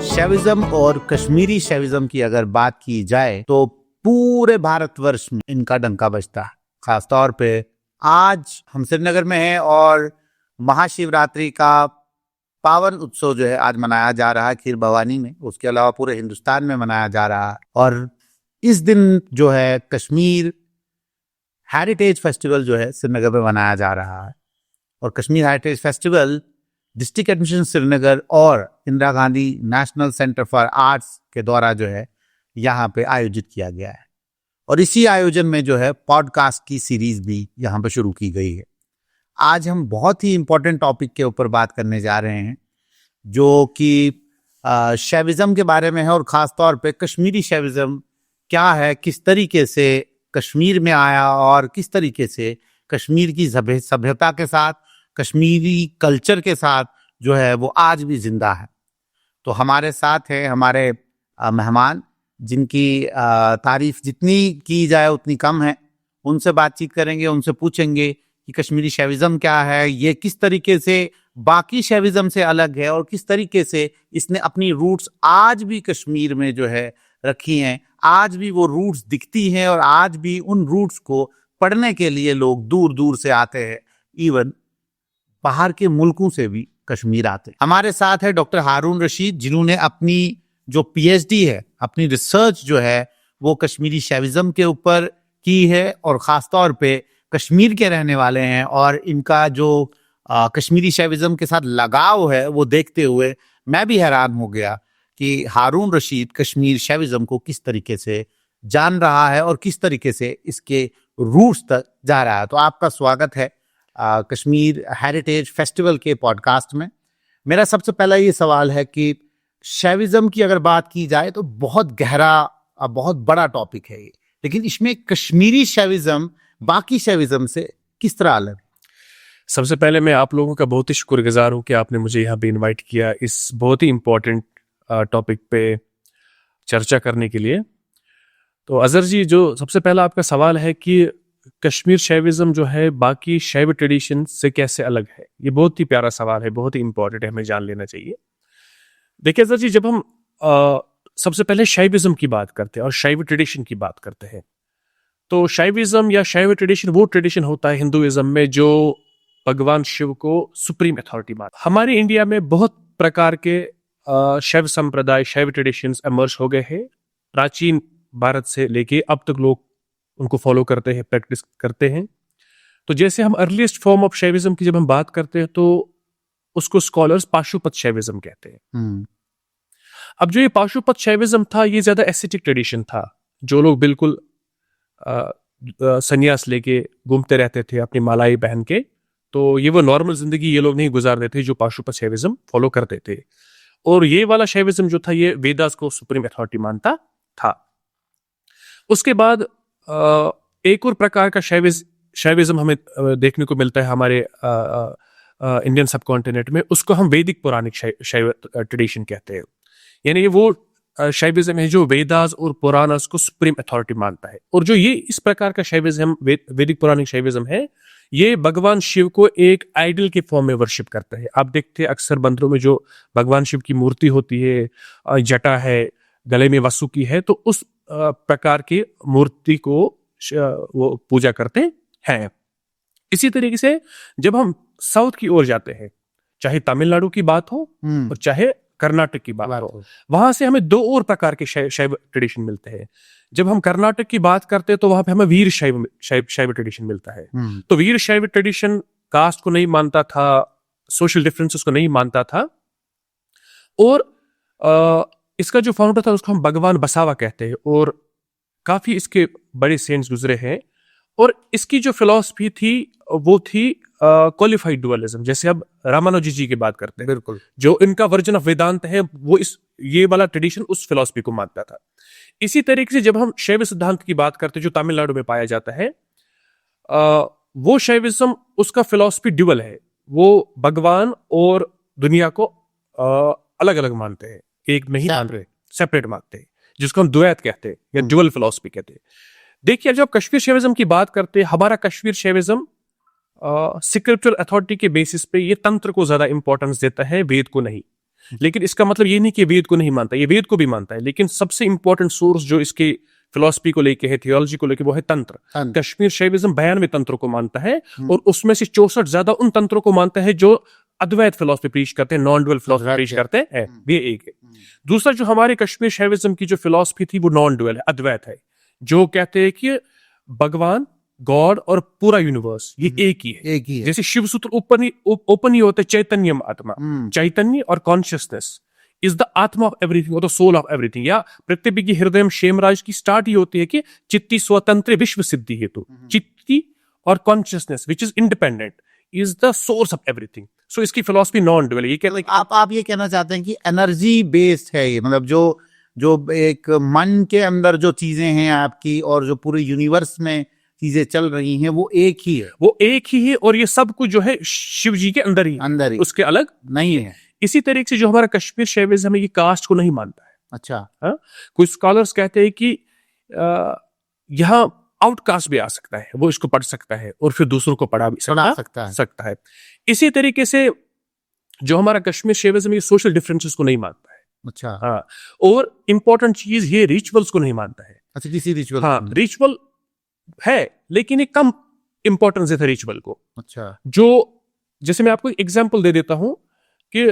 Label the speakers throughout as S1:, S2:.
S1: शैविज्म और कश्मीरी शैविज्म की अगर बात की जाए तो पूरे भारतवर्ष में इनका डंका बजता है। खासतौर पे आज हम श्रीनगर में हैं और महाशिवरात्रि का पावन उत्सव जो है आज मनाया जा रहा है खीर भवानी में। उसके अलावा पूरे हिंदुस्तान में मनाया जा रहा है और इस दिन जो है कश्मीर हेरिटेज फेस्टिवल जो है श्रीनगर में मनाया जा रहा है। और Kashmir heritage festival district admission Srinagar और Indira Gandhi national centre for arts के द्वारा जो है यहाँ पे आयोजित किया गया है। और इसी आयोजन में जो है पॉडकास्ट की सीरीज भी यहाँ पे शुरू की गई है। आज हम बहुत ही इंपॉर्टेंट टॉपिक के ऊपर बात करने जा रहे हैं जो कि शैविज्म के बारे में है और ख़ास तौर पे कश्मीरी शैविज्म क्या है, किस तरीके से कश्मीर में आया और किस तरीके से कश्मीर की सभ्यता के साथ, कश्मीरी कल्चर के साथ जो है वो आज भी जिंदा है। तो हमारे साथ है हमारे मेहमान जिनकी तारीफ जितनी की जाए उतनी कम है। उनसे बातचीत करेंगे, उनसे पूछेंगे कि कश्मीरी शैविज्म क्या है, ये किस तरीके से बाकी शैविज्म से अलग है और किस तरीके से इसने अपनी रूट्स आज भी कश्मीर में जो है रखी हैं। आज भी वो रूट्स दिखती हैं और आज भी उन रूट्स को पढ़ने के लिए लोग दूर दूर से आते हैं, इवन बाहर के मुल्कों से भी कश्मीर आते हैं। हमारे साथ है डॉक्टर हारून रशीद जिन्होंने अपनी जो पीएचडी है, अपनी रिसर्च जो है वो कश्मीरी शैविज्म के ऊपर की है और ख़ास तौर पे कश्मीर के रहने वाले हैं। और इनका जो कश्मीरी शैविज्म के साथ लगाव है वो देखते हुए मैं भी हैरान हो गया कि हारून रशीद कश्मीर शैविज्म को किस तरीके से जान रहा है और किस तरीके से इसके रूट्स तक जा रहा है। तो आपका स्वागत है कश्मीर हेरिटेज फेस्टिवल के पॉडकास्ट में। मेरा सबसे पहला ये सवाल है कि शैविज्म की अगर बात की जाए तो बहुत गहरा, बहुत बड़ा टॉपिक है ये, लेकिन इसमें कश्मीरी शैविज्म बाकी शैविज्म से किस तरह अलग?
S2: सबसे पहले मैं आप लोगों का बहुत ही शुक्रगुजार हूँ कि आपने मुझे यहाँ पे इनवाइट किया इस बहुत ही इम्पोर्टेंट टॉपिक पे चर्चा करने के लिए। तो अजहर जी, जो सबसे पहला आपका सवाल है कि कश्मीर शैविज्म जो है बाकी शैव ट्रेडिशन से कैसे अलग है, ये बहुत ही प्यारा सवाल है, बहुत ही इंपॉर्टेंट है, हमें जान लेना चाहिए। देखिए अजहर जी, जब हम सबसे पहले शैविज्म की बात करते हैं और शैव ट्रेडिशन की बात करते हैं तो शैविज्म या शैव ट्रेडिशन वो ट्रेडिशन होता है हिंदुइज्म में जो भगवान शिव को सुप्रीम अथॉरिटी मानता है। हमारे इंडिया में बहुत प्रकार के शैव संप्रदाय, शैव ट्रेडिशंस इमर्ज हो गए हैं। प्राचीन भारत से लेके अब तक लोग उनको फॉलो करते हैं, प्रैक्टिस करते हैं। तो जैसे हम अर्लीस्ट फॉर्म ऑफ शैविज्म की जब हम बात करते हैं तो उसको स्कॉलर्स पाशुपत शैविज्म कहते हैं। अब जो ये पाशुपत शैविज्म था ये ज्यादा एस्थेटिक ट्रेडिशन था, जो लोग बिल्कुल संन्यास लेके घूमते रहते थे अपनी मालाई पहन के। तो ये वो नॉर्मल जिंदगी ये लोग नहीं गुजारते थे जो पाशुपत शैविज्म फॉलो करते थे। और ये वाला शैविज्म जो था ये वेदास को सुप्रीम अथॉरिटी मानता था। उसके बाद एक और प्रकार का शैविज्म हमें देखने को मिलता है हमारे इंडियन सब कॉन्टिनेंट में, उसको हम वैदिक पौराणिक शैव ट्रेडिशन कहते हैं। यानी ये वो शैविज्म है जो वेदास और पुराणस को सुप्रीम अथॉरिटी मानता है। और जो ये इस प्रकार का शैविज्म, वैदिक पौराणिक शैविज्म है, ये भगवान शिव को एक आइडल के फॉर्म में वर्शिप करता है। आप देखते हैं अक्सर मंदिरों में जो भगवान शिव की मूर्ति होती है, जटा है, गले में वासुकी है, तो उस प्रकार की मूर्ति को वो पूजा करते हैं। इसी तरीके से जब हम साउथ की ओर जाते हैं, चाहे तमिलनाडु की बात हो और चाहे कर्नाटक की बात हो, वहां से हमें दो और प्रकार के शैव ट्रेडिशन मिलते हैं। जब हम कर्नाटक की बात करते हैं तो वहां पे हमें वीर शैव ट्रेडिशन मिलता है। तो वीर शैव ट्रेडिशन कास्ट को नहीं मानता था, सोशल डिफरेंसेस को नहीं मानता था। और इसका जो फाउंडर था उसको हम भगवान बसावा कहते हैं और काफी इसके बड़े सेंट्स गुजरे हैं। और इसकी जो फिलॉसफी थी वो थी क्वालिफाइड डुअलिज्म। जैसे अब रामानुजी जी की बात करते हैं, बिल्कुल जो इनका वर्जन ऑफ वेदांत है वो ये वाला ट्रेडिशन उस फिलॉसफी को मानता था। इसी तरीके से जब हम शैव सिद्धांत की बात करते हैं जो तमिलनाडु में पाया जाता है, वो शैविज्म उसका फिलॉसफी ड्यूअल है, वो भगवान और दुनिया को अलग अलग मानते हैं, एक नहीं मानते, सेपरेट मानते हैं, जिसको हम द्वैत कहते हैं या ड्यूअल फिलॉसफी कहते हैं। देखिए जब कश्मीर शैविज्म की बात करते हैं, हमारा कश्मीर शैविज्म स्क्रिप्चुरल अथॉरिटी के बेसिस पे ये तंत्र को ज्यादा इंपॉर्टेंस देता है, वेद को नहीं। लेकिन इसका मतलब ये नहीं कि वेद को नहीं मानता, ये वेद को भी मानता है, लेकिन सबसे इंपॉर्टेंट सोर्स जो इसके फिलॉसफी को लेके है, थियोलॉजी को लेके, वो है तंत्र। कश्मीर शैविज्म 92 तंत्रों को मानता है और उसमें से 64 ज्यादा उन तंत्रों को मानता है जो अद्वैत फिलॉसफी प्रीच करते हैं, नॉन ड्युअल फिलॉसफी प्रीच करते हैं। ये एक है। दूसरा जो हमारे कश्मीर शैविज्म की जो फिलॉसफी थी वो नॉन ड्युअल है, अद्वैत है, जो कहते हैं कि भगवान, गॉड और पूरा यूनिवर्स ये एक ही है।
S1: एक ही है।
S2: जैसे शिव सूत्र ओपन ही होते चैतन्यम आत्मा, चैतन्य और कॉन्शियसनेस इज द आत्मा ऑफ एवरीथिंग और द सोल ऑफ एवरीथिंग। या पृथ्वी की हृदय क्षेमराज की स्टार्ट ही होती है कि चित्ती स्वतंत्र विश्व सिद्धि हेतु, चित्ती और consciousness which is independent is the source of everything. So इसकी फिलॉसफी नॉन ड्युअल। ये कहते हैं
S1: आप ये कहना चाहते हैं कि एनर्जी बेस्ड है ये, मतलब जो एक मन के अंदर जो चीजें हैं आपकी और जो पूरे यूनिवर्स में चीजें चल रही हैं वो एक ही है,
S2: वो एक ही है और ये सब कुछ जो है शिव जी के अंदर ही, उसके अलग
S1: नहीं है।
S2: इसी तरीके से जो हमारा कश्मीर शैविज्म है ये कास्ट को नहीं मानता है।
S1: अच्छा।
S2: कुछ स्कॉलर्स कहते हैं कि यहाँ आउटकास्ट भी आ सकता है, वो इसको पढ़ सकता है और फिर दूसरों को पढ़ा भी सकता है। इसी तरीके से जो हमारा कश्मीर शैविज्म ये सोशल डिफरेंसेस को नहीं मानता है।
S1: अच्छा।
S2: हाँ, और इंपॉर्टेंट चीज ये रिचुअल्स को नहीं मानता है।
S1: अच्छा, किसी रिचुअल?
S2: हाँ, रिचुअल है लेकिन एक कम इंपॉर्टेंस देता है रिचुअल को। अच्छा। जो जैसे मैं आपको एग्जांपल दे देता हूं कि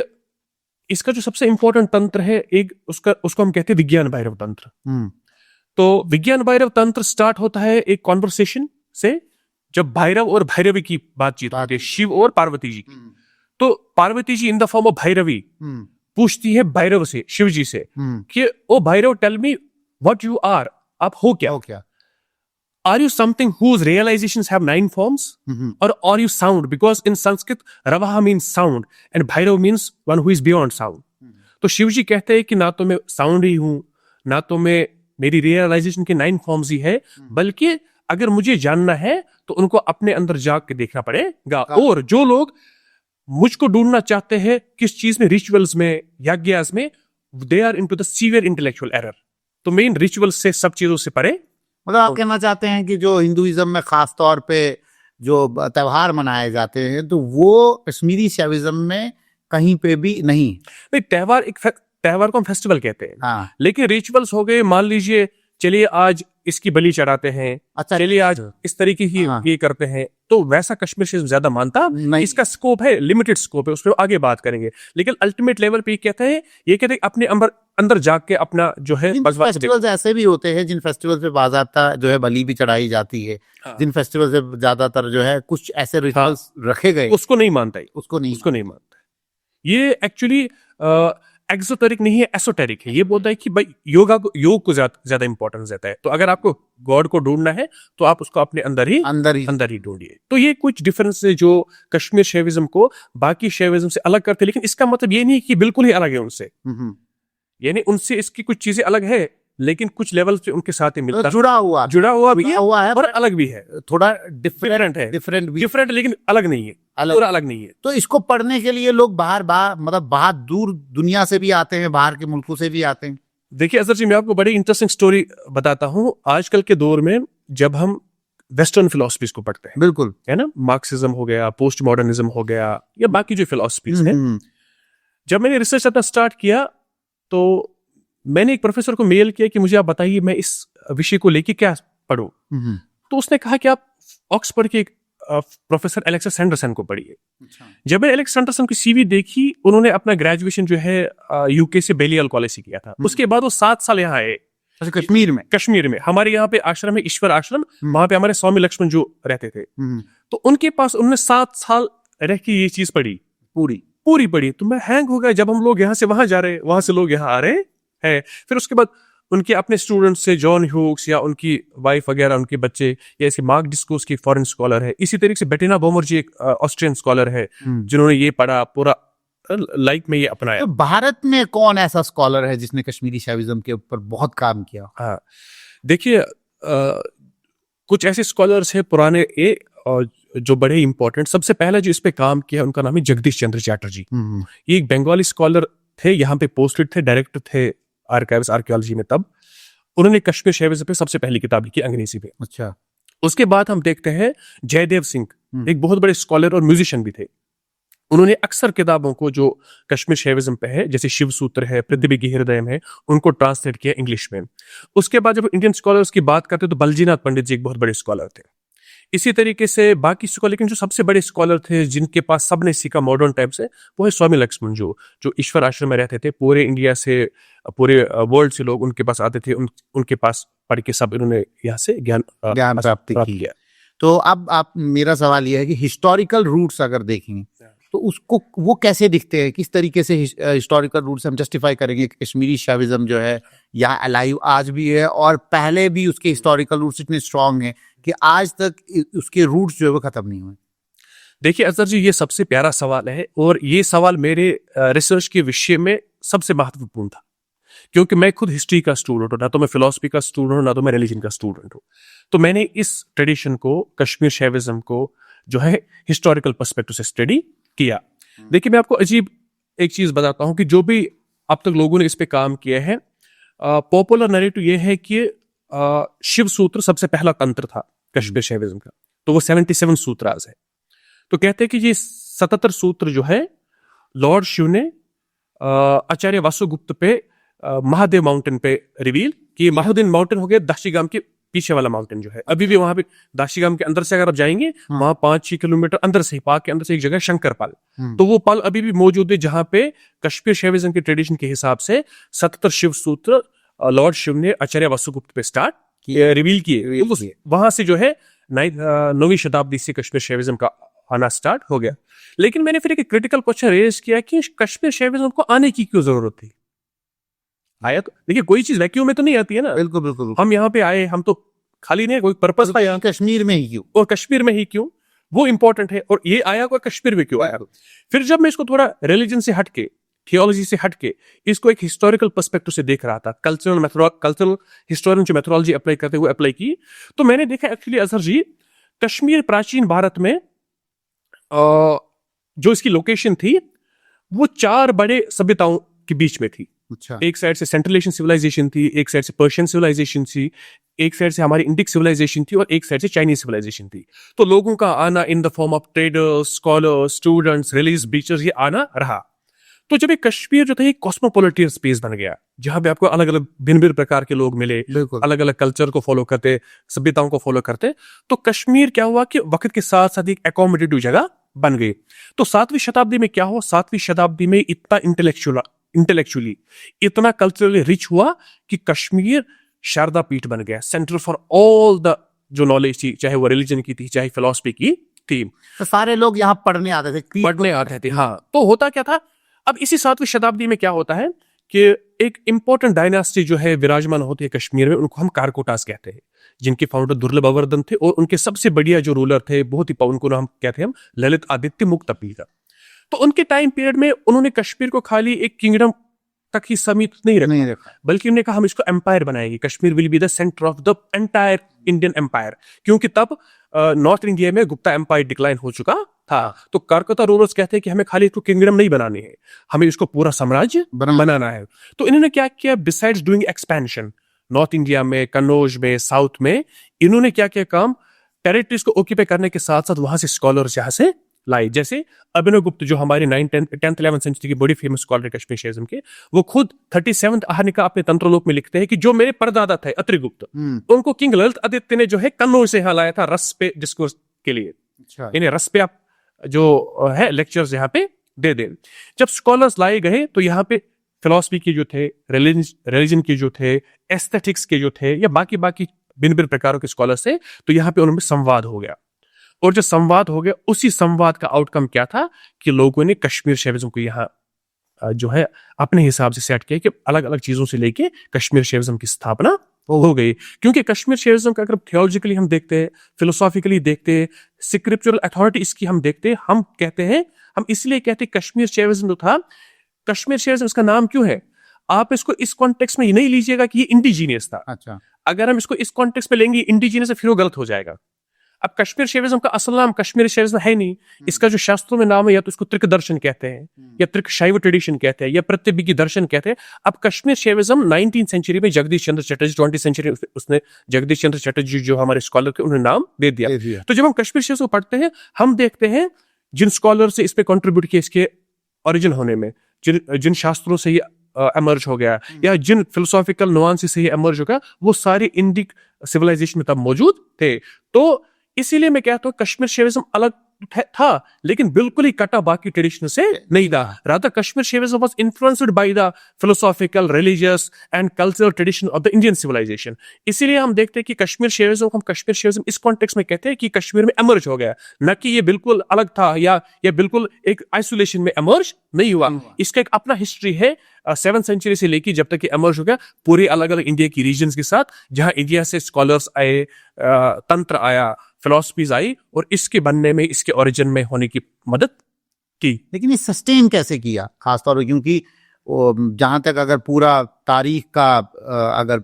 S2: इसका जो सबसे इंपॉर्टेंट तंत्र है एक उसको हम कहते हैं विज्ञान भैरव तंत्र। तो विज्ञान भैरव तंत्र स्टार्ट होता है एक कॉन्वर्सेशन से, जब भैरव और भैरवी की बातचीत होती है, शिव और पार्वती जी की। तो Parvati ji in the form of Bhairavi पूछती है भैरव से, शिव जी से कि oh Bhairav tell me what you are, आप हो क्या? Are you something whose realizations have 9 forms? Or are you sound? Because in Sanskrit, Ravaha means sound and Bhairav means one who is beyond sound. तो शिव जी कहते हैं कि ना तो मैं साउंड ही हूं, ना तो मैं मेरी रियलाइजेशन के 9 फॉर्म्स ही है, बल्कि अगर मुझे जानना है तो उनको अपने अंदर जाग के देखना पड़ेगा। और जो लोग मुझको ढूंढना चाहते हैं किस चीज में, रिचुअल्स में, यज्ञास में, they are into the severe intellectual error. तो मेन रिचुअल्स से, सब चीजों से परे।
S1: मतलब आप कहना चाहते हैं कि जो हिंदुइज्म में खास तौर पे जो त्योहार मनाए जाते हैं तो वो कश्मीरी शैविज्म में कहीं पे भी नहीं।
S2: त्योहार को हम फेस्टिवल कहते हैं।
S1: हाँ।
S2: लेकिन रिचुअल्स हो गए, मान लीजिए चलिए आज इसकी बलि चढ़ाते हैं, अच्छा, चलिए आज इस तरीके की ये करते हैं, तो वैसा कश्मीर से ज्यादा मानता नहीं। इसका स्कोप है, लिमिटेड स्कोप है, उस पर आगे बात करेंगे। लेकिन अल्टीमेट लेवल पे कहते हैं अपने अंदर जाग के अपना जो है
S1: फेस्टिवल्स ऐसे भी होते हैं जिन फेस्टिवल पे बाज़ाब्ता जो है बलि भी चढ़ाई जाती है। हाँ। जिन फेस्टिवल से ज्यादातर जो है कुछ ऐसे रिचुअल्स रखे गए,
S2: उसको नहीं मानता है, उसको नहीं मानता। ये एक्चुअली एक्सोटेरिक नहीं है, एसोटेरिक है। ये बोलता है कि भाई योग को ज्यादा इंपॉर्टेंस देता है। तो अगर आपको गॉड को ढूंढना है तो आप उसको अपने अंदर ही ढूंढिए। तो ये कुछ डिफरेंस है जो कश्मीर शैविज्म को बाकी शैविज्म से अलग करते हैं। लेकिन इसका मतलब ये नहीं कि बिल्कुल ही अलग है उनसे, यानी उनसे इसकी कुछ चीजें अलग है, लेकिन कुछ लेवल पे उनके साथ ही मिलता,
S1: जुड़ा हुआ भी है
S2: और अलग भी है,
S1: थोड़ा डिफरेंट
S2: लेकिन अलग नहीं है, पूरा अलग नहीं है।
S1: तो इसको पढ़ने के लिए लोग बाहर दूर दुनिया से भी आते हैं, बाहर के मुल्कों से भी आते हैं।
S2: देखिए अजहर जी, मैं आपको बड़ी इंटरेस्टिंग स्टोरी बताता हूँ। आजकल के दौर में जब हम वेस्टर्न फिलोसफीज को पढ़ते हैं,
S1: बिल्कुल
S2: है ना, मार्क्सिज्म हो गया, पोस्ट मॉडर्निज्म हो गया, या बाकी जो फिलोसफीज हैं, जब मैंने रिसर्च अपना स्टार्ट किया तो मैंने एक प्रोफेसर को मेल किया कि मुझे आप बताइए मैं इस विषय को लेके क्या पढूं। तो उसने कहा कि आप ऑक्सफोर्ड के प्रोफेसर एलेक्स सैंडरसन को पढ़िए। जब मैंने एलेक्स सैंडरसन की सीवी देखी, उन्होंने अपना ग्रेजुएशन जो है यूके से बेलियल कॉलेज से किया था। उसके बाद वो 7 साल यहाँ आए कश्मीर में। हमारे यहाँ पे आश्रम है, ईश्वर आश्रम, वहां पे हमारे स्वामी लक्ष्मण जो रहते थे। तो उनके पास उन्होंने 7 साल रह के ये चीज पढ़ी, पूरी पढ़ी। तो मैं हैंग हो गया, जब हम लोग यहाँ से वहां जा रहे, वहां से लोग यहाँ आ रहे है। फिर उसके बाद उनके अपने स्टूडेंट्स से जॉन ह्यूक्स या उनकी वाइफ वगैरह, उनके बच्चे, या ऐसे मार्क डिस्कोस की फॉरेन स्कॉलर है। इसी तरीके से बेटिना बोमर जी एक ऑस्ट्रियन स्कॉलर है जिन्होंने ये पढ़ा, पूरा लाइफ में ये अपनाया।
S1: तो भारत में कौन ऐसा स्कॉलर है जिसने कश्मीरी शैविज्म के ऊपर बहुत काम किया?
S2: हाँ, देखिए कुछ ऐसे स्कॉलर्स हैं पुराने और जो बड़े इंपॉर्टेंट। सबसे पहला जो इस पे काम किया उनका नाम है जगदीश चंद्र चैटर्जी। ये एक बंगाली स्कॉलर थे, यहाँ पे पोस्टेड थे, डायरेक्टर थे आर्काइव्स आर्कियोलॉजी में। तब उन्होंने कश्मीर शैविज्म पे सबसे पहली किताब लिखी अंग्रेजी पे।
S1: अच्छा।
S2: उसके बाद हम देखते हैं जयदेव सिंह एक बहुत बड़े स्कॉलर और म्यूजिशियन भी थे। उन्होंने अक्सर किताबों को जो कश्मीर शैविज्म पे है, जैसे शिव सूत्र है, पृथ्वी की हृदय है, उनको ट्रांसलेट किया इंग्लिश में। उसके बाद जब इंडियन स्कॉलर्स की बात करते तो बलजीनाथ पंडित जी एक बहुत बड़े स्कॉलर थे। इसी तरीके से बाकी स्कॉलर, लेकिन जो सबसे बड़े स्कॉलर थे जिनके पास सबने सीखा मॉडर्न टाइप से, वो है स्वामी लक्ष्मण जो ईश्वर आश्रम में रहते थे। पूरे इंडिया से, पूरे वर्ल्ड से लोग उनके पास आते थे, उनके पास पढ़ के सब इन्होंने यहाँ से ज्ञान
S1: प्राप्ति की। तो अब आप, मेरा सवाल यह है कि हिस्टोरिकल रूट्स अगर देखेंगे तो उसको वो कैसे दिखते हैं, किस तरीके से हिस्टोरिकल रूट्स हम जस्टिफाई करेंगे कि कश्मीरी शैविज्म जो है यहाँ अलाइव आज भी है और पहले भी उसके हिस्टोरिकल रूट्स इतने स्ट्रांग हैं कि आज तक उसके रूट्स जो है वो खत्म नहीं हुए?
S2: देखिए अजहर जी, ये सबसे प्यारा सवाल है और ये सवाल मेरे रिसर्च के विषय में सबसे महत्वपूर्ण था, क्योंकि मैं खुद हिस्ट्री का स्टूडेंट हूँ, ना तो मैं फिलोसफी का स्टूडेंट हूँ, ना तो मैं रिलीजन का स्टूडेंट हूँ। तो मैंने इस ट्रेडिशन को, कश्मीर शैविज्म को जो है हिस्टोरिकल पर्सपेक्टिव से स्टडी किया। देखिए मैं आपको अजीब एक चीज बताता हूँ कि जो भी अब तक लोगों ने इस पे काम किया है, पॉपुलर नैरेटिव ये है कि शिव सूत्र सबसे पहला तंत्र था कश्मीर शैविज्म का, तो वो 77 सूत्राज है। तो कहते हैं कि ये 77 सूत्र जो है लॉर्ड शिव ने आचार्य वासुगुप्त पे महादेव माउंटेन पे रिवील कि महादेव माउंटेन हो गया दाशीगाम के पीछे वाला माउंटेन जो है, अभी भी वहां पे दाशीगाम के अंदर से अगर आप जाएंगे, वहां 5-6 किलोमीटर अंदर से, पार्क के अंदर से एक जगह शंकर पाल, तो वो पाल अभी भी मौजूद है जहां पे कश्मीर शैविज्म के ट्रेडिशन के हिसाब से 77 शिव सूत्र लॉर्ड शिव ने आचार्य वासुगुप्त पे स्टार्ट रिवील किए। वहां से जो है 9वीं शताब्दी से कश्मीर शैविज्म का आना स्टार्ट हो गया। लेकिन मैंने फिर एक क्रिटिकल क्वेश्चन रेज किया कि कश्मीर शैविज्म को आने की क्यों जरूरत थी? आया तो देखिए, कोई चीज वैक्यूम में तो नहीं आती है ना।
S1: बिल्कुल बिल्कुल।
S2: हम यहाँ पे आए, हम तो खाली नहीं, कोई पर्पस था यहाँ।
S1: कश्मीर में ही क्यों,
S2: और कश्मीर में ही क्यों, वो इंपॉर्टेंट है। और ये आया और कश्मीर में क्यों आया? फिर जब मैं इसको थोड़ा रिलीजन से हटके, थियोलॉजी से हटके, इसको एक हिस्टोरिकल पर्सपेक्टिव से देख रहा था, कल्चरल हिस्टोरियन जो मेथोडोलॉजी अप्लाई करते हुए अप्लाई की, तो मैंने देखा एक्चुअली अजहर जी, कश्मीर प्राचीन भारत में जो इसकी लोकेशन थी वो 4 बड़े सभ्यताओं के बीच में थी।
S1: अच्छा।
S2: एक साइड से सेंट्रल एशियन सिविलाइजेशन थी, एक साइड से पर्शियन सिविलाइजेशन थी, एक साइड से हमारी इंडिक सिविलाइजेशन थी और एक साइड से चाइनीज सिविलाइजेशन थी। तो लोगों का आना in the form of traders, scholars, students, religious preachers, ये आना रहा। तो जब ये कश्मीर जो था ये कॉस्मोपोलिटन स्पेस बन गया, जहां पे आपको अलग अलग भिन्न भिन्न प्रकार के लोग मिले, अलग अलग कल्चर को फॉलो करते, सभ्यताओं को फॉलो करते, तो कश्मीर क्या हुआ कि वक्त के साथ साथ एक एकोमोडेटिव जगह बन गई। तो 7वीं शताब्दी में क्या हुआ, 7वीं शताब्दी में इतना इंटेलेक्चुअली इतना कल्चरली रिच हुआ कि कश्मीर शारदा पीठ बन गया, सेंटर फॉर ऑल द जो नॉलेज थी, चाहे वो रिलीजन की थी, चाहे फिलॉसफी की थी।
S1: तो सारे लोग यहाँ पढ़ने आते थे।
S2: हाँ, तो होता क्या था, अब इसी 7वीं शताब्दी में क्या होता है कि एक इंपॉर्टेंट डायनास्टी जो है विराजमान होती है कश्मीर में, उनको हम कारकोटास कहते हैं, जिनके फाउंडर दुर्लभ अवर्धन थे और उनके सबसे बढ़िया जो रूलर थे, बहुत ही उनको हम कहते हैं हम ललित आदित्य मुक्तपीर। तो उनके टाइम पीरियड में उन्होंने कश्मीर को खाली एक किंगडम तक ही सीमित नहीं रखा, बल्कि उन्होंने कहा हम इसको एम्पायर बनाएंगे, Kashmir will be the centre of the entire Indian empire, क्योंकि तब नॉर्थ इंडिया में गुप्ता एम्पायर डिक्लाइन हो चुका था। तो कारकोटा रूलर्स कहते हैं कि हमें खाली इसको किंगडम नहीं बनानी है, हमें इसको पूरा साम्राज्य बनाना है। तो इन्होंने क्या किया, besides doing expansion north India में, कन्नौज में, साउथ में, इन्होंने क्या किया काम, टेरिटरीज को ऑक्यूपाई करने के साथ साथ वहां से स्कॉलर्स यहाँ से लाई। जैसे अभिनव गुप्त जो हमारे 10th 11th सेंचुरी की बड़ी फेमस स्कॉलर कश्मीर शैविज्म के, वो खुद 37th आहनिका अपने तंत्रलोक में लिखते हैं कि जो मेरे परदादा थे अत्रिगुप्त, उनको किंग ललित आदित्य ने जो है कन्नौज से यहाँ लाया था रस पे डिस्कोर्स के लिए। इन्हें रस पे आप जो है लेक्चर्स यहाँ पे दे दें। जब स्कॉलर्स लाए गए तो यहाँ पे फिलॉसफी के जो थे, रिलीजन के जो थे, एस्थेटिक्स के जो थे, या बाकी भिन्न भिन्न प्रकारों के स्कॉलर्स थे, तो यहाँ पे उनमें संवाद हो गया। और जो संवाद हो गया, उसी संवाद का आउटकम क्या था कि लोगों ने कश्मीर शैविज्म को यहाँ जो है अपने हिसाब से सेट किया कि अलग अलग चीजों से लेके कश्मीर शैविज्म की स्थापना हो गई। क्योंकि कश्मीर शैविज्म का अगर थियोलॉजिकली हम देखते हैं, फिलोसॉफिकली देखते हैं, स्क्रिप्चुरल अथॉरिटी इसकी हम देखते हैं, हम कहते हैं, हम इसलिए कहते हैं कश्मीर शैविज्म जो था, कश्मीर शैविज्म इसका नाम क्यों है, आप इसको इस कॉन्टेक्स्ट में नहीं लीजिएगा कि ये इंडिजीनियस था।
S1: अच्छा।
S2: अगर हम इसको इस कॉन्टेक्स्ट में लेंगे इंडिजीनियस, फिर वो गलत हो जाएगा। अब कश्मीर शैविज्म का असल नाम कश्मीरी शैविज्म है नहीं, इसका जो शास्त्रों में नाम है या तो इसको त्रिक दर्शन कहते हैं या त्रिक शैव ट्रेडिशन कहते हैं या प्रत्यभिज्ञ दर्शन कहते हैं। अब कश्मीर शैविज्म 19th सेंचुरी में जगदीश चंद्र चटर्जी, 20th सेंचुरी उसने जगदीश चंद्र चटर्जी जो हमारे स्कॉलर थे उन्होंने नाम दे दिया। तो जब हम कश्मीर शैविज्म पढ़ते हैं हम देखते हैं जिन स्कॉलर से इस पे कंट्रीब्यूट किया इसके ओरिजिन होने में, जिन शास्त्रों से ये एमर्ज हो गया या जिन फिलोसॉफिकल नुआंसेस से ये एमर्ज हो गया, वो सारे इंडिक सिविलाइजेशन में तब मौजूद थे। तो इसीलिए मैं कहता हूँ कश्मीर शैविज्म अलग था लेकिन बिल्कुल ही कटा बाकी ट्रेडिशन से नहीं था। Rather Kashmir Shaivism was influenced by the philosophical, religious and cultural tradition of the Indian civilisation. इसीलिए हम देखते हैं कि कश्मीर शैविज्म इस कॉन्टेक्स्ट में कहते हैं कि कश्मीर में एमर्ज हो गया, न कि ये बिल्कुल अलग था या बिल्कुल एक आइसोलेशन में एमर्ज नहीं हुआ। इसका एक अपना हिस्ट्री है 7th सेंचुरी से लेकर जब तक कि एमर्ज हो गया पूरे अलग अलग इंडिया की रीजन्स के साथ, जहां इंडिया से स्कॉलर्स आए, तंत्र आया, फिलोसफीज आई और इसके बनने में, इसके ओरिजिन में होने की मदद की।
S1: लेकिन ये सस्टेन कैसे किया खासतौर पर, क्योंकि जहां तक अगर पूरा तारीख का अगर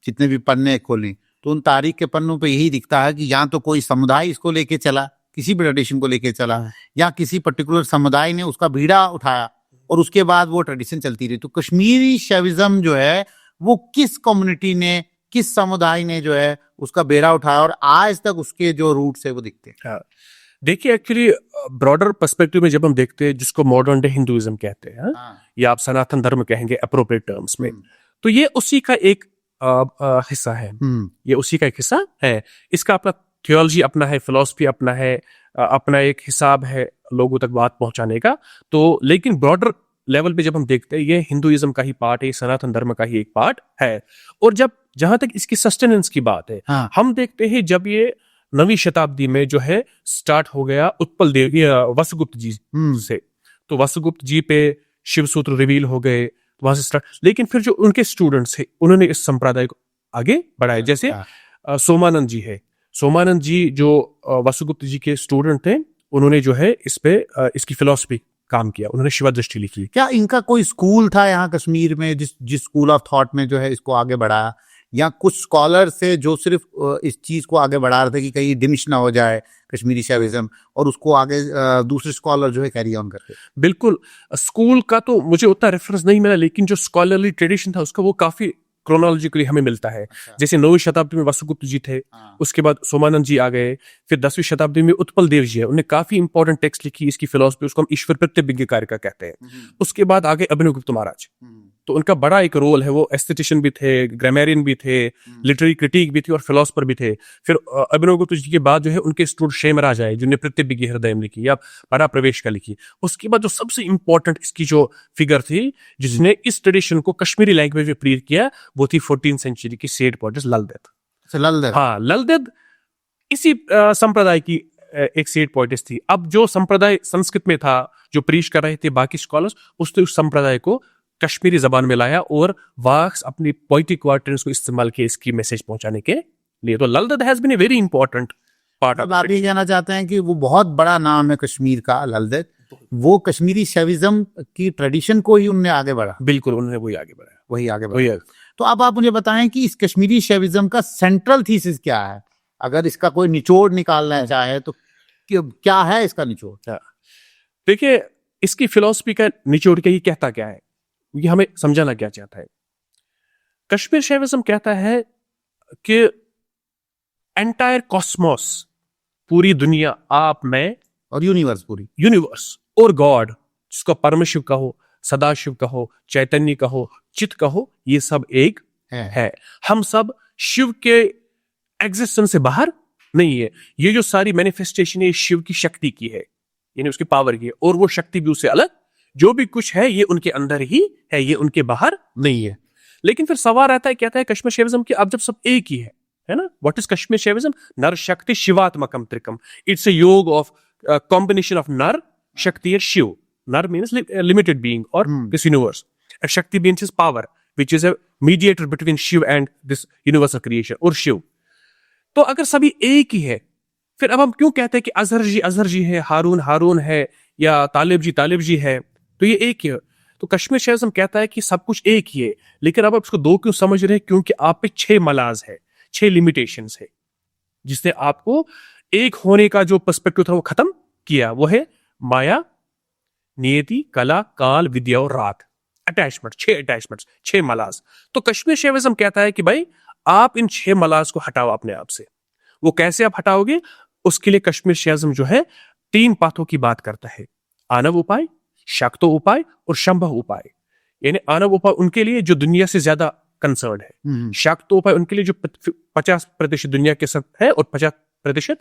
S1: जितने भी पन्ने खोलें तो उन तारीख के पन्नों पे यही दिखता है कि या तो कोई समुदाय इसको लेके चला, किसी भी ट्रेडिशन को लेके चला, या किसी पर्टिकुलर समुदाय ने उसका बीड़ा उठाया और उसके बाद वो ट्रेडिशन चलती रही। तो कश्मीरी शैविज्म जो है वो किस कम्युनिटी ने, किस समुदाय ने जो है उसका बेड़ा उठाया और आज तक उसके जो रूट्स है वो दिखते हैं।
S2: देखिए एक्चुअली ब्रॉडर पर्सपेक्टिव में जब हम देखते हैं जिसको मॉडर्न डे हिंदुइज्म कहते हैं या आप सनातन धर्म कहेंगे अप्रोप्रिएट टर्म्स में, तो ये उसी का एक हिस्सा है। ये उसी का एक हिस्सा है। इसका अपना थियोलॉजी अपना है, फिलॉसफी अपना है, अपना एक हिसाब है लोगों तक बात पहुंचाने का। तो लेकिन ब्रॉडर लेवल पे जब हम देखते हैं ये हिंदुइज्म का ही पार्ट है, सनातन धर्म का ही एक पार्ट है। और जब जहां तक इसकी सस्टेनेंस की बात है, हम देखते हैं जब ये 9वीं शताब्दी में जो है स्टार्ट हो गया उत्पल देव वसुगुप्त जी से, तो वसुगुप्त जी पे शिव सूत्र रिवील हो गए, वहां से स्टार्ट। लेकिन फिर जो उनके स्टूडेंट्स थे उन्होंने इस संप्रदाय को आगे बढ़ाया, जैसे सोमानंद जी है। सोमानंद जी जो वसुगुप्त जी के स्टूडेंट थे, उन्होंने जो है इस पे इसकी फिलॉसफी काम किया, उन्होंने शिवा दृष्टि लिखी।
S1: क्या इनका कोई स्कूल था यहाँ कश्मीर में जिस स्कूल ऑफ थॉट में जो है इसको आगे बढ़ाया, या कुछ स्कॉलर से जो सिर्फ इस चीज को आगे बढ़ा रहे थे कि कहीं डिमिश ना हो जाए कश्मीरी शैविज्म, और उसको आगे दूसरे स्कॉलर जो है कैरी ऑन करते?
S2: बिल्कुल, स्कूल का तो मुझे उतना रेफरेंस नहीं मिला, लेकिन जो स्कॉलरली ट्रेडिशन था उसका वो काफी क्रोनोलॉजिकली हमें मिलता है। जैसे 9वीं शताब्दी में वसुगुप्त जी थे, उसके बाद सोमानंद जी आ गए, फिर 10वीं शताब्दी में उत्पल देव जी है, उन्होंने काफी इंपॉर्टेंट टेक्स्ट लिखी इसकी फिलॉसफी, उसको हम ईश्वर प्रत्यभिज्ञ कार्य का कहते हैं। उसके बाद आगे अभिनवगुप्त महाराज, तो उनका बड़ा एक रोल है, वो एस्थेटिशियन भी थे, ग्रामेरियन भी थे, लिटरेरी क्रिटिक भी थी और फिलोसफर भी थे। फिर अभिनवगुप्त जी के बाद जो है उनके स्टूडेंट शेमराज आए जिन्होंने प्रत्यभिज्ञ हृदय लिखी या परा प्रवेश का लिखी। उसके बाद जो सबसे इंपॉर्टेंट इसकी जो फिगर थी जिसने इस ट्रेडिशन को कश्मीरी लैंग्वेज में प्रीच किया, वो थी 14th सेंचुरी की सेठ पोएट ललदेद। हाँ, ललदेद इसी संप्रदाय की एक सेठ पोएटिस थी। अब जो संप्रदाय संस्कृत में था जो प्रीच कर रहे थे बाकी स्कॉलर्स, उसने उस संप्रदाय को कश्मीरी जबान में लाया और वाक्स अपनी पोइटिक क्वार्टर्स को इस्तेमाल किया इसकी मैसेज पहुंचाने के लिए। तो Lal Ded has been a very important part.
S1: अब आप ये कहना चाहते हैं कि वो बहुत बड़ा नाम है कश्मीर का, ललदेद, वो कश्मीरी शैविज्म की ट्रेडिशन को ही उन्होंने आगे बढ़ा?
S2: बिल्कुल, उन्होंने वही आगे बढ़ाया।
S1: तो अब आप मुझे बताएं कि इस कश्मीरी शैविज्म का सेंट्रल थीसिस क्या है, अगर इसका कोई निचोड़ निकालना चाहे तो क्या है इसका निचोड़?
S2: देखिए, इसकी फिलॉसफी का निचोड़ के ये कहता क्या है, ये हमें समझाना क्या चाहता है। कश्मीर शैविज्म कहता है कि एंटायर कॉस्मोस, पूरी दुनिया, आप, मैं
S1: और यूनिवर्स, पूरी
S2: यूनिवर्स और गॉड, जिसको परमशिव कहो, सदाशिव कहो, चैतन्य कहो, चित कहो, ये सब एक है। हम सब शिव के एग्जिस्टेंस से बाहर नहीं है। ये जो सारी मैनिफेस्टेशन है शिव की शक्ति की है, यानी उसकी पावर की है, और वो शक्ति भी उससे अलग, जो भी कुछ है ये उनके अंदर ही है, ये उनके बाहर नहीं है। लेकिन फिर सवाल आता है, कहता है कश्मीर शैविज्म की अब जब सब एक ही है ना, व्हाट इज कश्मीर शैविज्म? नर शक्ति शिवात्मकम त्रिकम, इट्स ए योग ऑफ कॉम्बिनेशन ऑफ नर शक्ति और शिव। नर मीन्स लिमिटेड बीइंग और this universe, and Shakti means his power, which is a mediator between Shiv and this universal creation, और शिव। तो अगर सभी एक ही है, फिर अब हम क्यों कहते हैं कि अजहर जी है, हारून है, या तालिब जी है, तो ये एक ही है। तो कश्मीर शैविज्म कहता है कि सब कुछ एक ही है, लेकिन अब आप इसको दो क्यों समझ रहे हैं? क्योंकि आप पे 6 मलाज है, 6 लिमिटेशंस है, जिससे आपको एक होने का जो पर्सपेक्टिव था वो खत्म किया। वो है माया, नियति, कला, काल, विद्या और राग। Attachment, 6 attachments, 6 मलाज। तो कश्मीर शैविज्म कहता है कि भाई आप इन 6 मलाज को हटाओ अपने आप से। वो कैसे आप हटाओगे, उसके लिए कश्मीर शैविज्म जो है 3 पाथों की बात करता है। आनव उपाय, शाक्तो उपाय और शंभव उपाय। यानी आनव उपाय उनके लिए जो दुनिया से ज्यादा कंसर्न है, शाक्तो उपाय उनके लिए जो 50% दुनिया के साथ है और 50%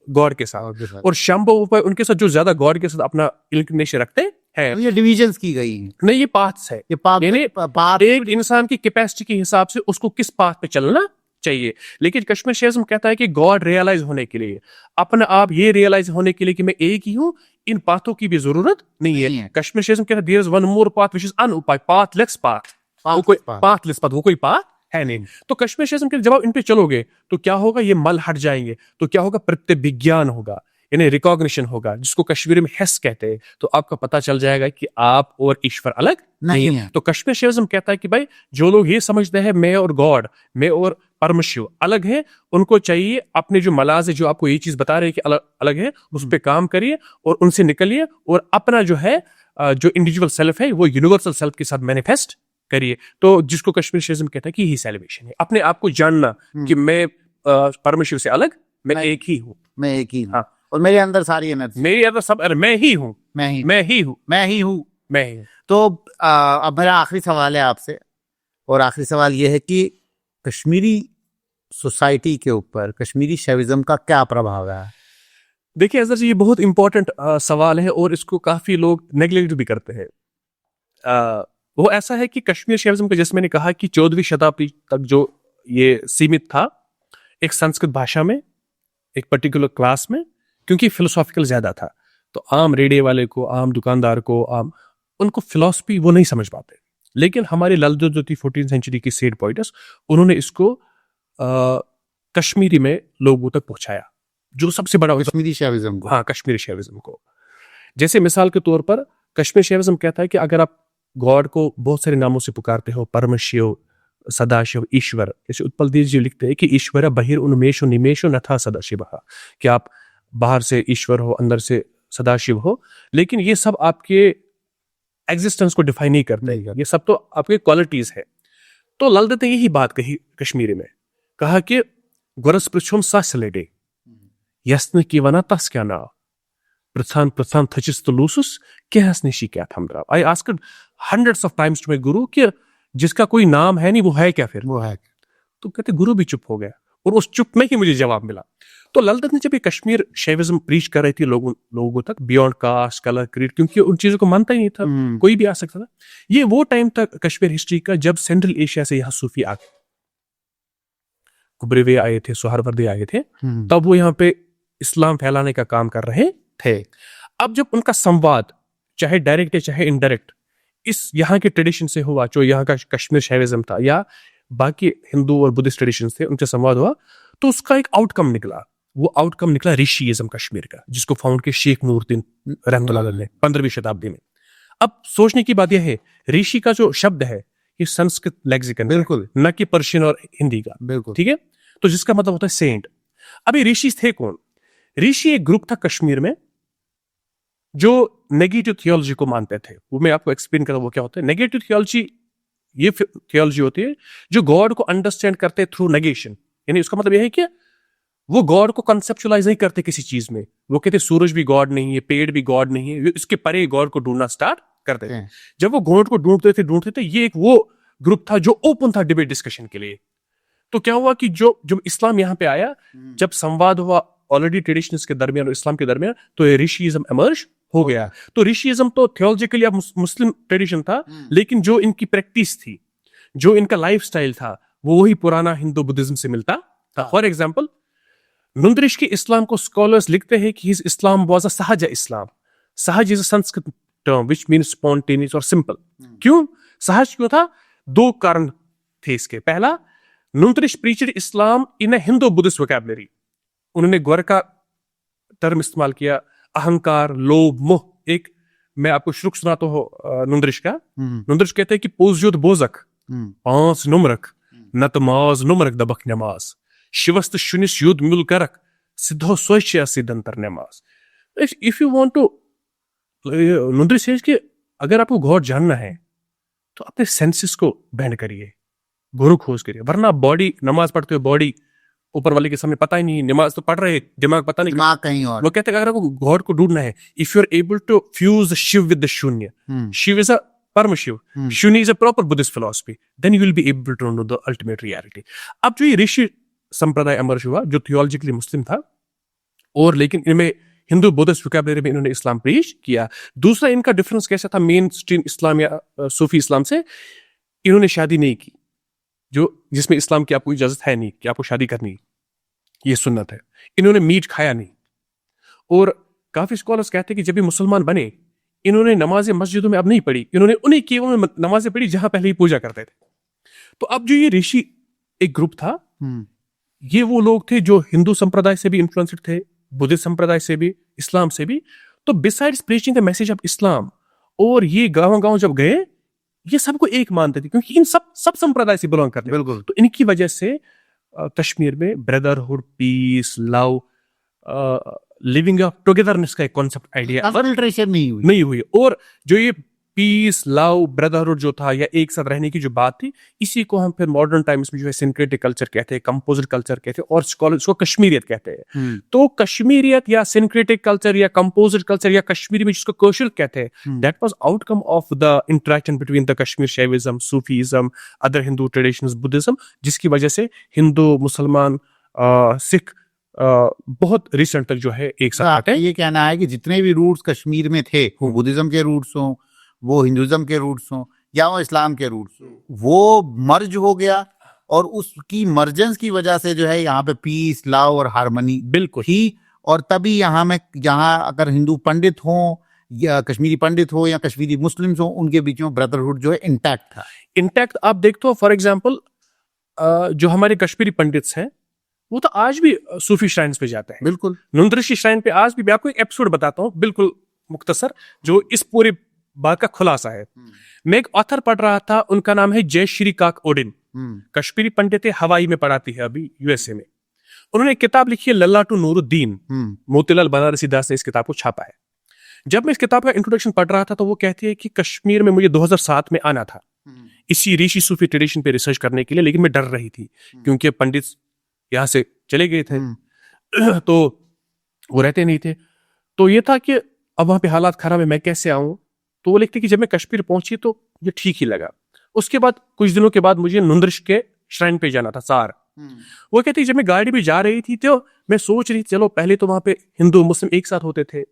S2: गॉड के साथ, और शंभव उपाय उनके साथ जो ज्यादा गॉड के साथ अपना इंक्लिनेशन रखते हैं।
S1: ये डिविजन्स की गई हैं।
S2: नहीं, ये पाथ्स है।
S1: ये पाथ
S2: यानी
S1: पाथ
S2: एक इंसान की कैपेसिटी के हिसाब से उसको किस पाथ पे चलना चाहिए। लेकिन कश्मीर शैविज्म कहता है कि गॉड रियलाइज होने के लिए, अपने आप ये रियलाइज होने के लिए कि मैं एक ही हूं, इन पाथों की भी जरूरत नहीं है। कश्मीर शैविज्म कहता है there is one more path which is अनउपाय, पाथलेस पाथ। वो कोई पाथलेस पाथ, वो कोई पाथ है नहीं। तो कश्मीर शैविज्म के जब आप इन पे चलोगे तो क्या होगा, ये मल हट जाएंगे। तो क्या होगा, प्रत्यभिज्ञान होगा, यानी रिकॉग्निशन होगा, जिसको कश्मीरी में हेस कहते हैं। तो आपको पता चल जाएगा कि आप और ईश्वर अलग नहीं है। तो कश्मीर शैविज्म कहता है कि भाई जो लोग ये समझते हैं मैं और गॉड, मैं और परमशिव अलग है, उनको चाहिए अपने जो मलाज है, जो आपको ये चीज बता रहे हैं कि अलग अलग है, उस पर काम करिए और उनसे निकलिए और अपना जो है जो इंडिविजुअल सेल्फ है वो यूनिवर्सल सेल्फ के साथ मैनिफेस्ट करिए। तो जिसको कश्मीर शैविज्म कहता है कि यही सेलिब्रेशन है, अपने आप को जानना कि मैं परमशिव से अलग, मैं एक ही हूँ,
S1: मैं एक ही हूँ।
S2: हाँ।
S1: और मेरे अंदर सारी एनर्जी,
S2: मेरी अंदर सब, अरे मैं ही हूँ,
S1: मैं ही
S2: मैं ही हूँ,
S1: मैं ही हूँ।
S2: मैं ही हूँ।
S1: तो अब मेरा आखिरी सवाल है आपसे, और आखिरी सवाल ये है कि कश्मीरी सोसाइटी के ऊपर कश्मीरी शैविज्म का क्या प्रभाव है?
S2: देखिए अजहर जी, ये बहुत इंपॉर्टेंट सवाल है और इसको काफी लोग नेग्लेक्ट भी करते हैं। वो ऐसा है कि कश्मीर शैविज्म का, जैसे मैंने कहा कि 14वीं शताब्दी तक जो ये सीमित था एक संस्कृत भाषा में, एक पर्टिकुलर क्लास में, क्योंकि फिलोसॉफिकल ज्यादा था। तो आम रेडियो वाले को, आम दुकानदार को, उनको फिलॉसफी वो नहीं समझ पाते। लेकिन हमारे लाल देवदत्ती 14वीं सेंचुरी की सेड पोइटस, उन्होंने इसको कश्मीरी में लोगों तक पहुंचाया, जो सबसे बड़ा
S1: कश्मीरी शैविज्म को।
S2: हाँ, कश्मीरी शैविज्म को। जैसे मिसाल के तौर पर कश्मीर शैविज्म कहता है कि अगर आप गॉड को बहुत सारे नामों से पुकारते हो, परमशिव, सदाशिव, ईश्वर, जैसे उत्पल दीन जी लिखते हैं कि ईश्वर बहिर उन्मेषो निमेषो नथा सदाशिव, कि आप बाहर से ईश्वर हो, अंदर से सदाशिव हो, लेकिन ये सब आपके एग्जिस्टेंस को डिफाइन नहीं करते, ये सब तो आपके क्वालिटीज है। तो लाल देवता ने यही बात कही कश्मीरी में, कहा कि गुरस पृछुम सलेडे यस्न की वना तस क्या ना प्रथान प्रथान थचिस तुलूसुस क्या हसने शिकायत हमरा। I asked hundreds of times to my guru कि जिसका कोई नाम है नहीं वो है क्या, फिर वो है। तो कहते गुरु भी चुप हो गया और उस चुप में ही मुझे जवाब मिला। तो ललदत ने जब ये कश्मीर शैविज्म प्रीच कर रही थी लोगों तक, बियॉन्ड कास्ट, कलर, क्रीड, क्योंकि उन चीजों को मानता ही नहीं था, कोई भी आ सकता था। ये वो टाइम था कश्मीर हिस्ट्री का जब सेंट्रल एशिया से यहाँ सूफी आ गए, कुबरेवे आए थे, सुहरवर्दी आए थे, तब वो यहाँ पे इस्लाम फैलाने का काम कर रहे थे। अब जब उनका संवाद चाहे डायरेक्ट है चाहे इनडायरेक्ट इस यहाँ के ट्रेडिशन से हुआ, जो यहाँ का कश्मीर शैविज्म था या बाकी हिंदू और बुद्धिस्ट ट्रेडिशन थे, उनसे संवाद हुआ, तो उसका एक आउटकम निकला। वो आउटकम निकला ऋषिइज्म कश्मीर का, जिसको फाउंड किया शेख नूरुद्दीन रहमतुल्लाह अलैह ने 15वीं शताब्दी में। अब सोचने की बात यह है, ऋषि का जो शब्द है ये संस्कृत लेक्सिकन, बिल्कुल न कि पर्शियन और हिंदी का, बिल्कुल ठीक है। तो जिसका मतलब होता है सेंट। अभी ऋषि थे कौन? ऋषि एक ग्रुप था कश्मीर में जो नेगेटिव थियोलॉजी को मानते थे। वो मैं आपको एक्सप्लेन करूं वो क्या होता है। नेगेटिव थियोलॉजी ये थियोलॉजी होती है जो गॉड को अंडरस्टैंड करते हैं थ्रू नेगेशन। यानी उसका मतलब यह है कि वो गॉड को कंसेप्चुअलाइज नहीं करते किसी चीज में। वो कहते सूरज भी गॉड नहीं है, पेड़ भी गॉड नहीं है, इसके परे गॉड को ढूंढना स्टार्ट करते थे। जब वो गॉड को ढूंढते थे, ये एक वो ग्रुप था जो ओपन था डिबेट डिस्कशन के लिए। तो क्या हुआ कि जो इस्लाम यहाँ पे आया, जब संवाद हुआ ऑलरेडी ट्रेडिशंस के दरमियान और इस्लाम के दरमियान, तो ये ऋषिइज्म इमर्ज हो गया। तो ऋषिइज्म तो थियोलॉजिकली अब मुस्लिम ट्रेडिशन था, लेकिन जो इनकी प्रैक्टिस थी, जो इनका लाइफस्टाइल था, वो वही पुराना हिंदू बुद्धिज्म से मिलता था। फॉर एग्जाम्पल, नुंद्रिश के इस्लाम को स्कॉलर्स लिखते हैं कि हिज इस्लाम वाज अ सहज इस्लाम। सहज is a Sanskrit term which means spontaneous और सिंपल। क्यों सहज क्यों था? दो कारण थे इसके। पहला, नुंद्रिश प्रीचड इस्लाम इन अ हिंदू बुद्धिस्ट वोकैबुलरी। उन्होंने ग्वर का टर्म इस्तेमाल किया, अहंकार, लोभ, मोह। एक मैं आपको श्रुक सुनाता हूं नुंद्रिश का। नुंद्रिश कहते हैं कि पोजयोद बोजक 5 नुमरक नतमाज नुमरक दबक नमाज शिवस्त शुनिस युद्ध मिल करक Siddho Soichya Siddhantar Nemas. If you want to, Nundri says कि अगर आपको गॉड जानना है तो अपने सेंसेस को बैंड करिए, गुरु खोज करिए, वरना बॉडी नमाज पढ़ते हुए बॉडी ऊपर वाले के सामने पता ही नहीं, नमाज तो पढ़ रहे, दिमाग पता नहीं,
S1: दिमाग कहीं और।
S2: वो कहते हैं अगर आपको गॉड को ढूंढना है, if you are able to fuse Shiva with the shunya, Shiva is a Param Shiva, shunya is a proper Buddhist philosophy, then you will be able to know the ultimate reality. अब जो ये ऋषि संप्रदाय अमर्श हुआ जो थियोलॉजिकली मुस्लिम था, और लेकिन इनमें हिंदू बुद्धिस्ट वोकैबुलरी में इन्होंने इस्लाम पेश किया। दूसरा इनका डिफरेंस कैसा था मेन स्ट्रीम इस्लाम या सूफी इस्लाम से, इन्होंने शादी नहीं की, जो जिसमें इस्लाम की आपको इजाजत है नहीं कि आपको शादी करनी, ये सुन्नत है। इन्होंने मीट खाया नहीं, और काफी स्कॉलर्स कहते हैं कि जब भी मुसलमान बने इन्होंने नमाजें मस्जिदों में अब नहीं पढ़ी, इन्होंने उन्हीं केवल में नमाजें पढ़ी जहां पहले ही पूजा करते थे। तो अब जो ये ऋषि एक ग्रुप था, ये वो लोग थे जो हिंदू संप्रदाय से भी इन्फ्लुएंस्ड थे, बुद्धिस्ट संप्रदाय से भी, इस्लाम से भी। तो besides preaching the message of Islam, और ये गांव-गांव जब गए ये सबको एक मानते थे क्योंकि इन सब संप्रदाय से बिलोंग करते थे।
S1: बिल्कुल।
S2: तो इनकी वजह से कश्मीर में brotherhood, peace, love, living of togetherness का एक कॉन्सेप्ट आइडिया
S1: फिल्ट्रेशन नहीं
S2: हुई। और जो ये पीस, लव, ब्रदरहुड जो था या एक साथ रहने की जो बात थी, इसी को हम फिर मॉडर्न टाइम्स में जो है सिंक्रेटिक कल्चर कहते हैं, कंपोजिट कल्चर कहते हैं, और स्कॉलर इसको कश्मीरियत कहते हैं। तो कश्मीरियत या सिंक्रेटिक कल्चर या कंपोजिट कल्चर या कश्मीरी में जिसको कौशल कहते हैं, that was outcome of the interaction between the Kashmir Shaivism, Sufism, other Hindu traditions, Buddhism, जिसकी वजह से हिंदू, मुसलमान, सिख बहुत रिसेंट तक जो है एक साथ आते हैं।
S1: ये कहना है कि जितने भी रूट्स कश्मीर में थे, वो बुद्धिज्म के रूट्स हों, वो हिंदुइज्म के रूट्स हों, या वो इस्लाम के रूट्स हों, वो मर्ज हो गया, और उसकी मर्जेंस की वजह से जो है यहाँ पे पीस, लव और हार्मनी
S2: बिल्कुल
S1: ही। और तभी यहाँ अगर हिंदू पंडित हों या कश्मीरी पंडित हो या कश्मीरी मुस्लिम्स हो, उनके बीच में ब्रदरहुड जो है इंटैक्ट था।
S2: इंटैक्ट आप देखते हो, फॉर एग्जाम्पल जो हमारे कश्मीरी पंडित्स हैं वो तो आज भी सूफी श्राइन्स पे जाते हैं।
S1: बिल्कुल।
S2: नुंदृषि श्राइन पे आज भी, मैं आपको एक एपिसोड बताता हूँ बिल्कुल मुख्तसर, जो इस पूरी बात का खुलासा है। मैं एक ऑथर पढ़ रहा था, उनका नाम है जय श्री काक ओडिन, कश्मीरी पंडित है, हवाई में पढ़ाती है अभी यूएसए में। उन्होंने एक किताब लिखी है लल्ला टू नूरुद्दीन, मोतीलाल बनारसी दास ने इस किताब को छापा है। जब मैं इस किताब का इंट्रोडक्शन पढ़ रहा था तो वो कहती है कि कश्मीर में मुझे 2007 में आना था इसी ऋषि सूफी ट्रेडिशन पे रिसर्च करने के लिए, लेकिन मैं डर रही थी क्योंकि पंडित यहाँ से चले गए थे तो वो रहते नहीं थे। तो ये था कि अब वहां पे हालात खराब है, मैं कैसे आऊं। तो वो लिखते कि जब मैं कश्मीर पहुंची तो ये ठीक ही लगा। उसके बाद कुछ दिनों के बाद मुझे नुंद्रिश के श्राइन पे जाना था, सार। वो कहती जब मैं गाड़ी में जा रही थी तो मैं सोच रही चलो पहले तो वहां पे हिंदू मुस्लिम एक साथ होते थे,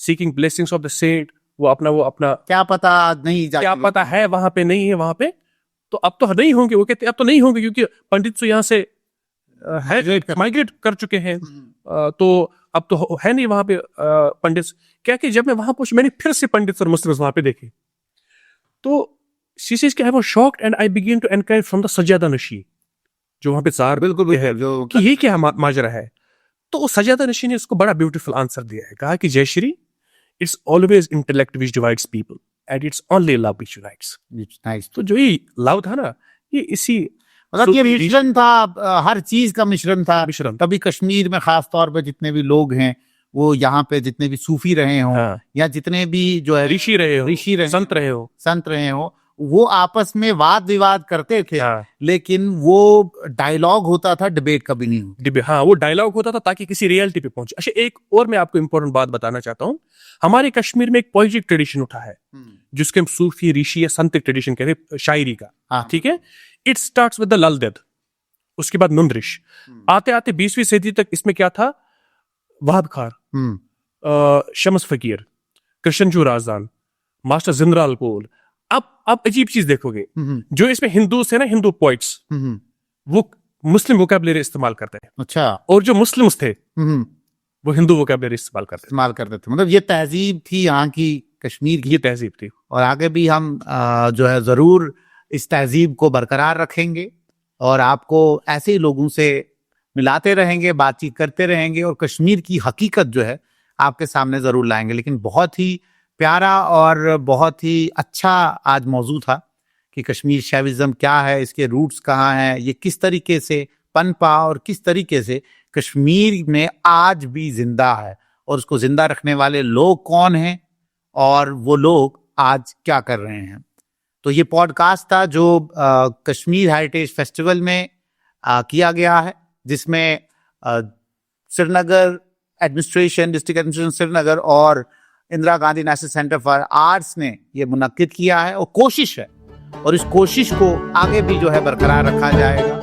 S2: seeking blessings of the saint, वो अपना
S1: क्या पता नहीं,
S2: क्या पता है वहां पे, नहीं है वहां पे, तो अब तो नहीं होंगे। वो कहते अब तो नहीं होंगे क्योंकि पंडित तो यहाँ से माइग्रेट कर चुके हैं, तो अब तो है नहीं वहां पे पंडित। क्या कि जब मैं वहां पहुंची मैंने फिर से पंडित और मुस्लिम वहां पे देखे, तो शी सेज कि I was shocked and I began to enquire from the सज्जादा नशी जो वहां पे सार
S1: बिल्कुल
S2: है जो कि ये क्या माजरा है। तो सज्जादा नशी ने उसको बड़ा ब्यूटीफुल आंसर दिया है, कहा कि Jayashree, it's always intellect which divides people and it's only love which unites. तो जो ये लव था ना, ये इसी
S1: मतलब ये मिश्रण था, हर चीज का मिश्रण था। तभी कश्मीर में खास तौर पे जितने भी लोग हैं, वो यहाँ पे जितने भी सूफी रहे हों, हाँ। या जितने भी जो है
S2: ऋषि रहे, संत रहे हो,
S1: वो आपस में वाद विवाद करते थे, हाँ। लेकिन वो डायलॉग होता था, डिबेट कभी नहीं होती।
S2: हाँ, वो डायलॉग होता था ताकि किसी रियलिटी पे पहुंचे। अच्छा, एक और मैं आपको इंपॉर्टेंट बात बताना चाहता हूँ। हमारे कश्मीर में एक पोएटिक ट्रेडिशन उठा है जिसके हम सूफी, ऋषि या संत ट्रेडिशन कहते हैं, शायरी का, ठीक है। इट स्टार्ट्स विद द ललदेद, उसके बाद नुंद्रिश, आते आते 20वीं सदी तक इसमें क्या था, वहाब खार, शम्स फकीर, कृष्णजू राजदान, मास्टर जिंदराल कोल। अब अजीब चीज देखोगे, जो इसमें हिंदू से ना, हिंदू पोइट्स वो मुस्लिम वोकैबुलरी इस्तेमाल करते हैं।
S1: अच्छा।
S2: और जो मुस्लिम्स थे वो हिंदू वोकैबुलरी इस्तेमाल करते थे।
S1: मतलब ये तहजीब थी यहाँ की, कश्मीर की
S2: ये तहजीब थी,
S1: और आगे भी हम जो है जरूर इस तहजीब को बरकरार रखेंगे और आपको ऐसे ही लोगों से मिलाते रहेंगे, बातचीत करते रहेंगे, और कश्मीर की हकीकत जो है आपके सामने जरूर लाएंगे। लेकिन बहुत ही प्यारा और बहुत ही अच्छा आज मौजू था कि कश्मीर शैविज्म क्या है, इसके रूट्स कहाँ हैं, ये किस तरीके से पनपा और किस तरीके से कश्मीर में आज भी जिंदा है और उसको जिंदा रखने वाले लोग कौन हैं और वो लोग आज क्या कर रहे हैं। तो ये पॉडकास्ट था जो कश्मीर हेरिटेज फेस्टिवल में किया गया है, जिसमें Srinagar administration, district administration Srinagar और Indira Gandhi national centre for arts ने ये मुनक्किद किया है और कोशिश है और इस कोशिश को आगे भी जो है बरकरार रखा जाएगा।